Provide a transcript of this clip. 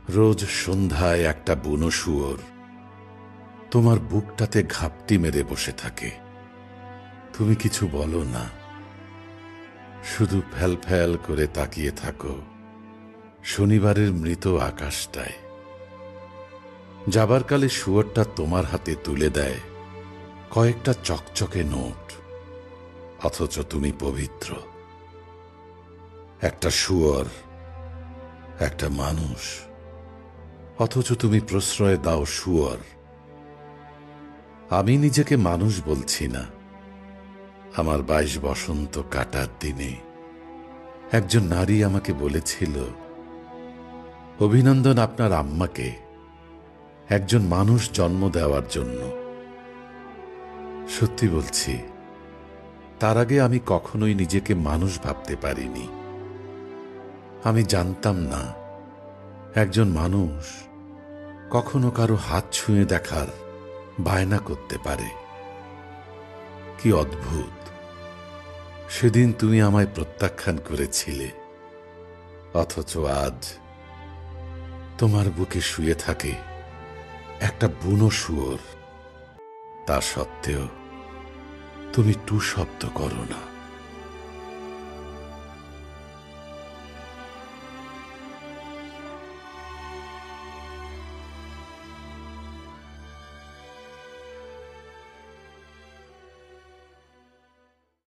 রোজ সন্ধ্যায় একটা বুনো শুয়োর তোমার বুকটাতে ঘাপটি মেরে বসে থাকে। তুমি কিছু বলো না, শুধু ফ্যাল ফ্যাল করে তাকিয়ে থাকো শনিবারের মৃত আকাশটায়। যাবার কালে শুয়োরটা তোমার হাতে তুলে দেয় কয়েকটা চকচকে নোট, অথচ তুমি পবিত্র। একটা শুয়োর, একটা মানুষ, অথচ তুমি প্রশ্রয় দাও শুয়োর। আমি নিজেকে মানুষ বলছি না। আমার 22 বসন্ত কাটার দিনে একজন নারী আমাকে বলেছিল, অভিনন্দন আপনার আম্মাকে একজন মানুষ জন্ম দেওয়ার জন্য। সত্যি বলছি, তার আগে আমি কখনোই নিজেকে মানুষ ভাবতে পারিনি। আমি জানতাম না একজন মানুষ কখনো কারো হাত ছুঁয়ে দেখার বায়না করতে পারে। কি অদ্ভুত! সেদিন তুমি আমায় প্রত্যাখ্যান করেছিলে, অথচ আজ তোমার বুকে শুয়ে থাকে একটা বুনো শুয়োর। তা সত্ত্বেও তুমি টু শব্দ করো না।